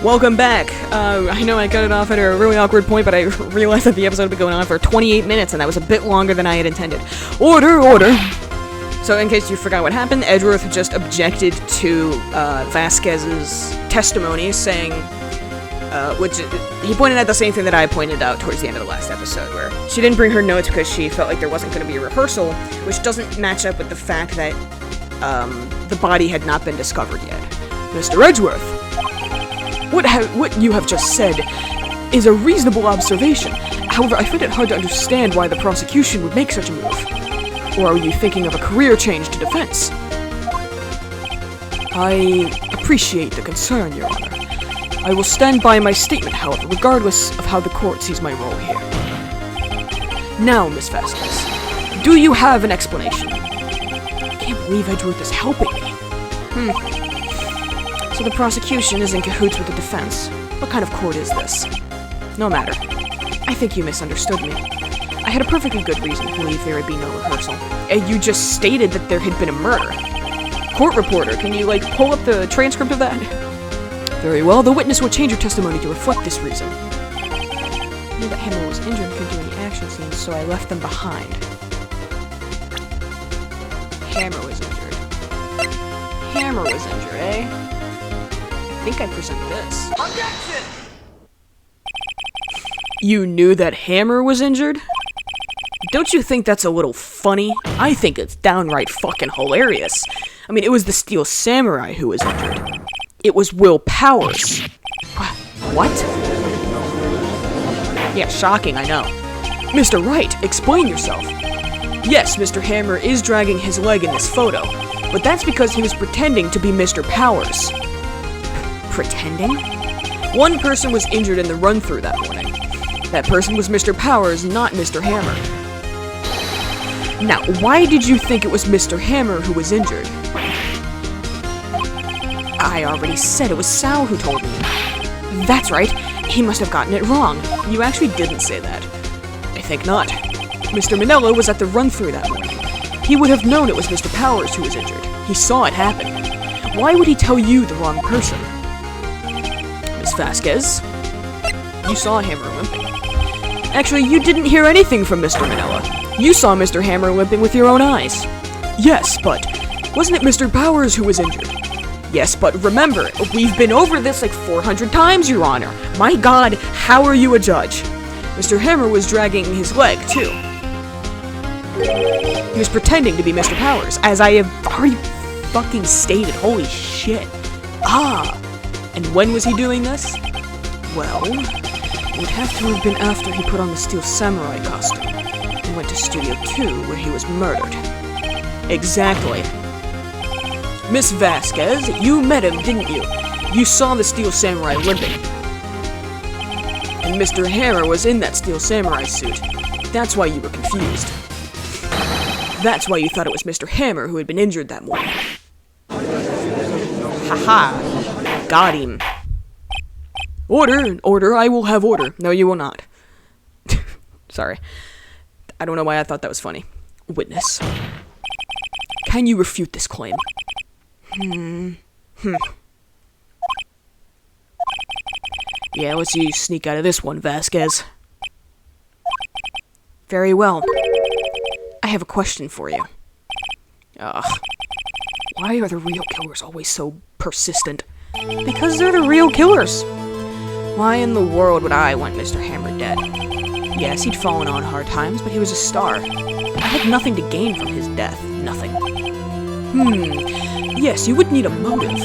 Welcome back. I know I got it off at a really awkward point, but I realized that the episode had been going on for 28 minutes, and that was a bit longer than I had intended. Order! So, in case you forgot what happened, Edgeworth just objected to Vasquez's testimony, saying, which he pointed out the same thing that I pointed out towards the end of the last episode, where she didn't bring her notes because she felt like there wasn't going to be a rehearsal, which doesn't match up with the fact that the body had not been discovered yet. Mr. Edgeworth, what you have just said is a reasonable observation. However, I find it hard to understand why the prosecution would make such a move. Or are you thinking of a career change to defense? I appreciate the concern, Your Honor. I will stand by my statement, however, regardless of how the court sees my role here. Now, Miss Vasquez, do you have an explanation? I can't believe Edgeworth is helping me. So the prosecution is in cahoots with the defense. What kind of court is this? No matter. I think you misunderstood me. I had a perfectly good reason to believe there would be no rehearsal. You just stated that there had been a murder. Court reporter, can you, pull up the transcript of that? Very well, the witness will change her testimony to reflect this reason. I knew that Hammer was injured and couldn't do any action scenes, so I left them behind. Hammer was injured. Hammer was injured, eh? I think I present this. Objection! You knew that Hammer was injured? Don't you think that's a little funny? I think it's downright fucking hilarious. I mean, it was the Steel Samurai who was injured. It was Will Powers. What? Yeah, shocking, I know. Mr. Wright, explain yourself. Yes, Mr. Hammer is dragging his leg in this photo, but that's because he was pretending to be Mr. Powers. Pretending? One person was injured in the run-through that morning. That person was Mr. Powers, not Mr. Hammer. Now, why did you think it was Mr. Hammer who was injured? I already said it was Sal who told me. That's right. He must have gotten it wrong. You actually didn't say that. I think not. Mr. Manello was at the run-through that morning. He would have known it was Mr. Powers who was injured. He saw it happen. Why would he tell you the wrong person? Miss Vasquez, you saw Hammer limping. Actually, you didn't hear anything from Mr. Manella. You saw Mr. Hammer limping with your own eyes. Yes, but wasn't it Mr. Powers who was injured? Yes, but remember, we've been over this 400 times, Your Honor. My God, how are you a judge? Mr. Hammer was dragging his leg, too. He was pretending to be Mr. Powers, as I have already fucking stated. Holy shit. And when was he doing this? Well, it would have to have been after he put on the Steel Samurai costume and went to Studio 2, where he was murdered. Exactly. Miss Vasquez, you met him, didn't you? You saw the Steel Samurai limping. And Mr. Hammer was in that Steel Samurai suit. That's why you were confused. That's why you thought it was Mr. Hammer who had been injured that morning. Haha. Got him. Order, I will have order. No, you will not. Sorry. I don't know why I thought that was funny. Witness. Can you refute this claim? Yeah, let's see you sneak out of this one, Vasquez. Very well. I have a question for you. Why are the real killers always so persistent? Because they're the real killers. Why in the world would I want Mr. Hammer dead? Yes, he'd fallen on hard times, but he was a star. I had nothing to gain from his death. Nothing. Yes, you would need a motive.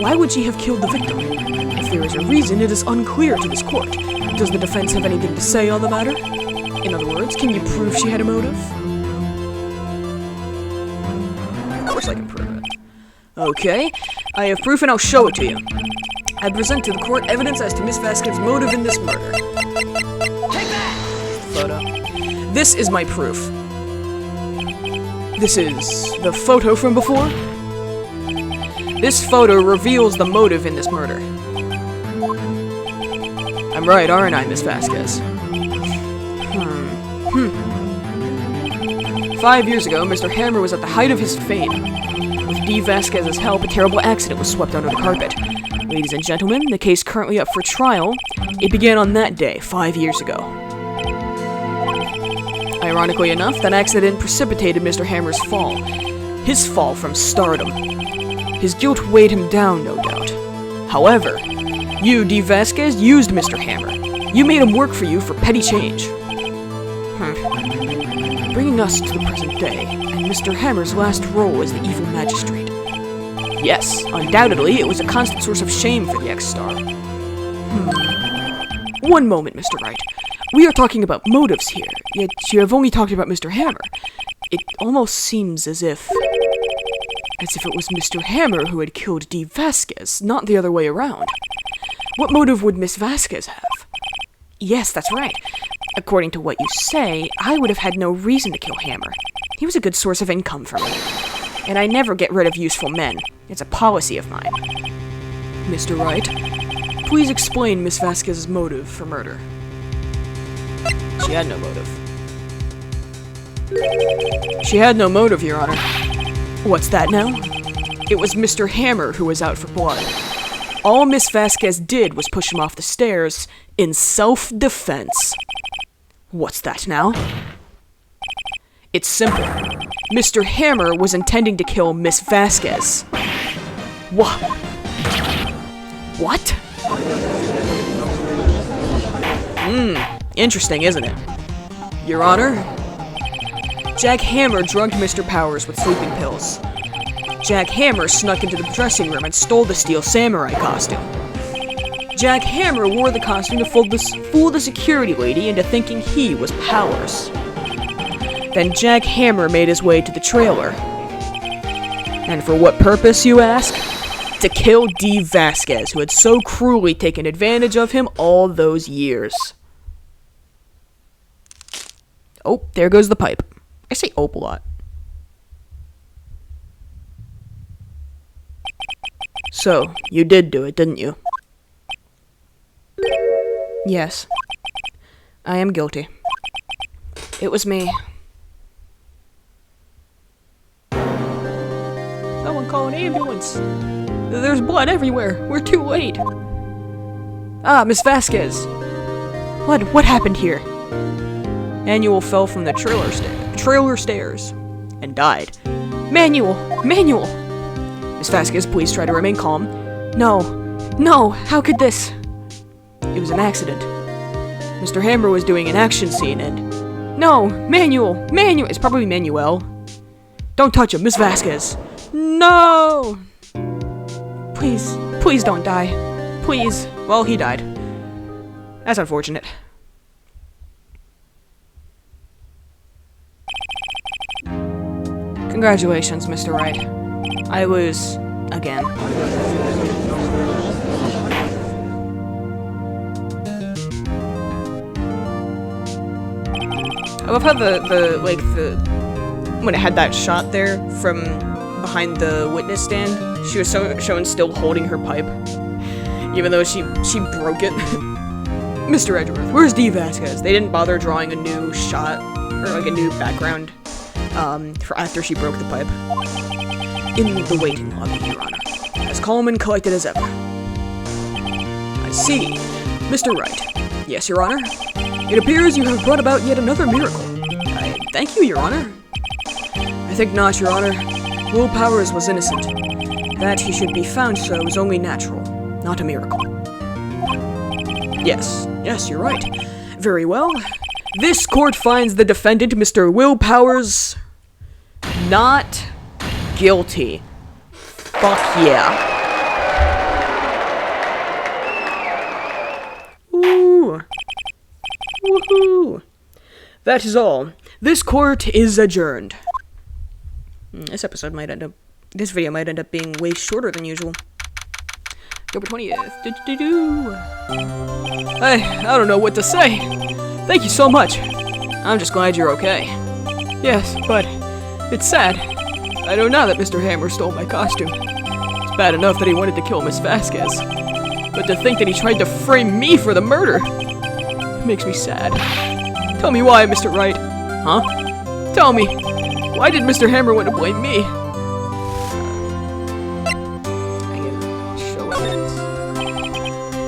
Why would she have killed the victim? If there is a reason, it is unclear to this court. Does the defense have anything to say on the matter? In other words, can you prove she had a motive? Of course I can prove it. Okay, I have proof and I'll show it to you. I present to the court evidence as to Miss Vasquez's motive in this murder. Take that! Photo. This is my proof. This is the photo from before. This photo reveals the motive in this murder. I'm right, aren't I, Miss Vasquez? 5 years ago, Mr. Hammer was at the height of his fame. With D. Vasquez's help, a terrible accident was swept under the carpet. Ladies and gentlemen, the case currently up for trial, it began on that day, 5 years ago. Ironically enough, that accident precipitated Mr. Hammer's fall. His fall from stardom. His guilt weighed him down, no doubt. However, you, D. Vasquez, used Mr. Hammer. You made him work for you for petty change. Bringing us to the present day, and Mr. Hammer's last role as the evil magistrate. Yes, undoubtedly, it was a constant source of shame for the ex-star. One moment, Mr. Wright. We are talking about motives here, yet you have only talked about Mr. Hammer. It almost seems as if it was Mr. Hammer who had killed D. Vasquez, not the other way around. What motive would Miss Vasquez have? Yes, that's right. According to what you say, I would have had no reason to kill Hammer. He was a good source of income for me. And I never get rid of useful men. It's a policy of mine. Mr. Wright, please explain Miss Vasquez's motive for murder. She had no motive. She had no motive, Your Honor. What's that now? It was Mr. Hammer who was out for blood. All Miss Vasquez did was push him off the stairs in self-defense. What's that now? It's simple. Mr. Hammer was intending to kill Miss Vasquez. What? What? Interesting, isn't it? Your Honor, Jack Hammer drugged Mr. Powers with sleeping pills. Jack Hammer snuck into the dressing room and stole the steel samurai costume. Jack Hammer wore the costume to fool the security lady into thinking he was Powers. Then Jack Hammer made his way to the trailer. And for what purpose, you ask? To kill D. Vasquez, who had so cruelly taken advantage of him all those years. Oh, there goes the pipe. I say "ope" a lot. So, you did do it, didn't you? Yes. I am guilty. It was me. Someone call an ambulance. There's blood everywhere. We're too late. Ah, Miss Vasquez. What happened here? Manuel fell from the trailer stairs and died. Manuel! Miss Vasquez, please try to remain calm. No, how could this? It was an accident. Mr. Hammer was doing an action scene and... No, Manuel! It's probably Manuel. Don't touch him, Miss Vasquez. No! Please don't die. Please. Well, he died. That's unfortunate. Congratulations, Mr. Wright. I lose again. I love how when it had that shot there from behind the witness stand, she was shown still holding her pipe, even though she broke it. Mr. Edgeworth, where's D. Vasquez? They didn't bother drawing a new shot or like a new background for after she broke the pipe. In the waiting lobby, Your Honor, as calm and collected as ever. I see, Mr. Wright. Yes, Your Honor. It appears you have brought about yet another miracle. I thank you, Your Honor. I think not, Your Honor. Will Powers was innocent. That he should be found so is only natural, not a miracle. Yes, you're right. Very well. This court finds the defendant, Mr. Will Powers, not guilty. Fuck yeah. Ooh. Woohoo! That is all. This court is adjourned. This video might end up being way shorter than usual. October 20th. I don't know what to say. Thank you so much. I'm just glad you're okay. Yes, but it's sad. I know now that Mr. Hammer stole my costume. It's bad enough that he wanted to kill Miss Vasquez. But to think that he tried to frame me for the murder makes me sad. Tell me why, Mr. Wright. Huh? Tell me. Why did Mr. Hammer want to blame me? I get show evidence.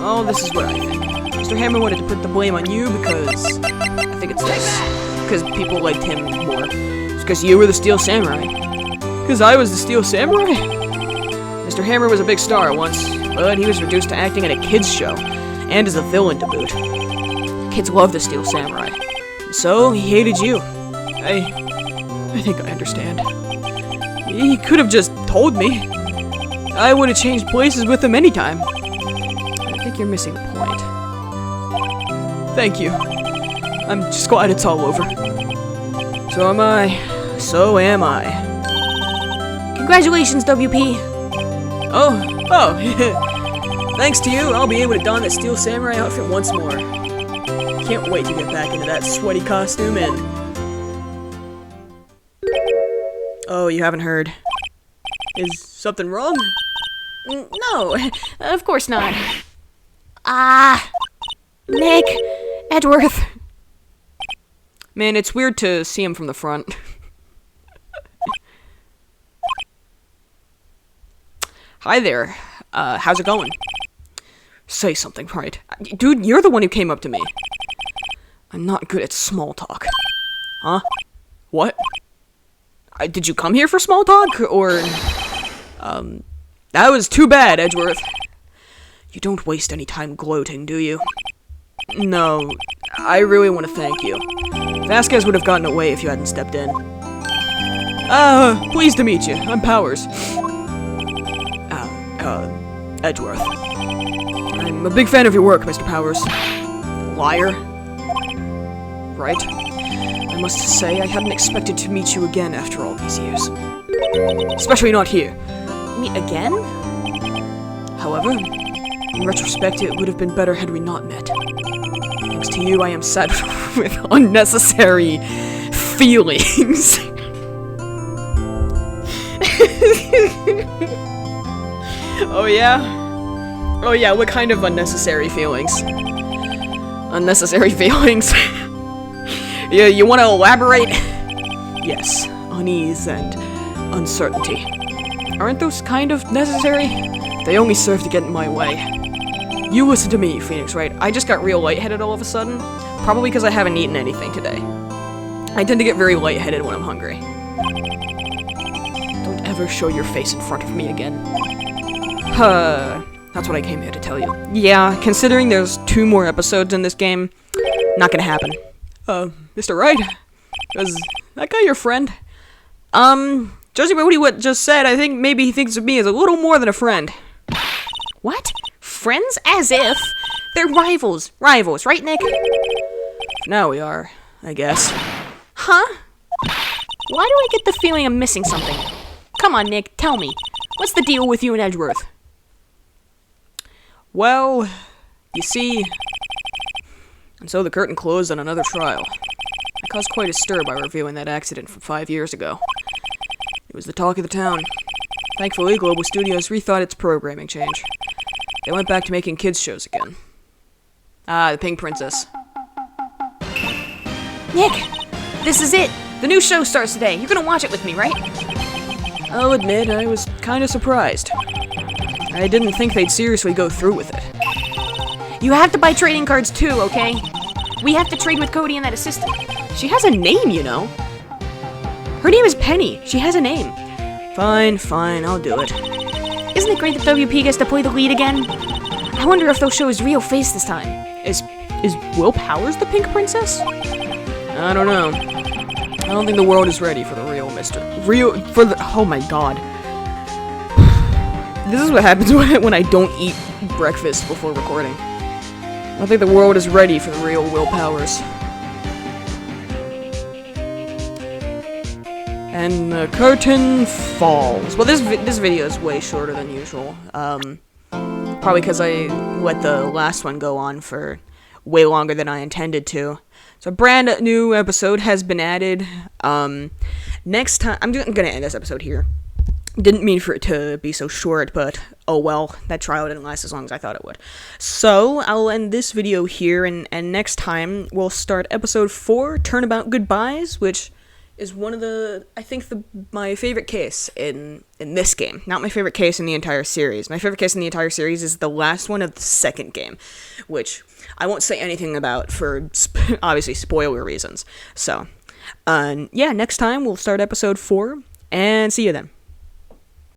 Oh, this is what I think. Mr. Hammer wanted to put the blame on you because... I think it's this. Because people liked him more. It's because you were the Steel Samurai. Because I was the Steel Samurai? Mr. Hammer was a big star once, but he was reduced to acting in a kids' show, and as a villain to boot. Kids loved the Steel Samurai. So, he hated you. I think I understand. He could have just told me. I would have changed places with him anytime. I think you're missing the point. Thank you. I'm just glad it's all over. So am I. So am I. Congratulations, WP! Oh. Thanks to you, I'll be able to don that Steel Samurai outfit once more. Can't wait to get back into that sweaty costume and... Oh, you haven't heard. Is something wrong? No, of course not. Nick! Edgeworth! Man, it's weird to see him from the front. Hi there. How's it going? Say something, Wright. Dude, you're the one who came up to me. I'm not good at small talk. Huh? What? Did you come here for small talk, or... That was too bad, Edgeworth. You don't waste any time gloating, do you? No, I really want to thank you. Vasquez would have gotten away if you hadn't stepped in. Pleased to meet you. I'm Powers. Edgeworth. I'm a big fan of your work, Mr. Powers. Liar. Right? I must say, I hadn't expected to meet you again after all these years. Especially not here. Meet again? However, in retrospect, it would have been better had we not met. Thanks to you, I am saddled with unnecessary feelings. Oh yeah? Oh yeah, what kind of unnecessary feelings? Unnecessary feelings? Yeah, you want to elaborate? Yes, unease and uncertainty. Aren't those kind of necessary? They only serve to get in my way. You listen to me, Phoenix, Wright? I just got real lightheaded all of a sudden. Probably because I haven't eaten anything today. I tend to get very lightheaded when I'm hungry. Don't ever show your face in front of me again. That's what I came here to tell you. Yeah, considering there's 2 more episodes in this game, not gonna happen. Mr. Wright? Was that guy your friend? Judging by what he just said, I think maybe he thinks of me as a little more than a friend. What? Friends? As if? They're rivals. Rivals, right, Nick? Now we are, I guess. Huh? Why do I get the feeling I'm missing something? Come on, Nick, tell me. What's the deal with you and Edgeworth? Well, you see... And so the curtain closed on another trial. I caused quite a stir by revealing that accident from 5 years ago. It was the talk of the town. Thankfully, Global Studios rethought its programming change. They went back to making kids' shows again. The Pink Princess. Nick! This is it! The new show starts today. You're gonna watch it with me, right? I'll admit, I was kinda surprised. I didn't think they'd seriously go through with it. You have to buy trading cards too, okay? We have to trade with Cody and that assistant. She has a name, you know. Her name is Penny. She has a name. Fine, I'll do it. Isn't it great that WP gets to play the lead again? I wonder if they'll show his real face this time. Is Will Powers the Pink Princess? I don't know. I don't think the world is ready for the real oh my god. This is what happens when I don't eat breakfast before recording. I don't think the world is ready for the real Will Powers. And the curtain falls. Well, this video is way shorter than usual. Probably because I let the last one go on for way longer than I intended to. So a brand new episode has been added. Next time, I'm gonna end this episode here. Didn't mean for it to be so short, but oh well, that trial didn't last as long as I thought it would. So, I'll end this video here, and next time, we'll start episode 4, Turnabout Goodbyes, which is one of the, I think, my favorite case in this game. Not my favorite case in the entire series. My favorite case in the entire series is the last one of the second game, which I won't say anything about for, obviously, spoiler reasons. So, yeah, next time we'll start episode 4, and see you then.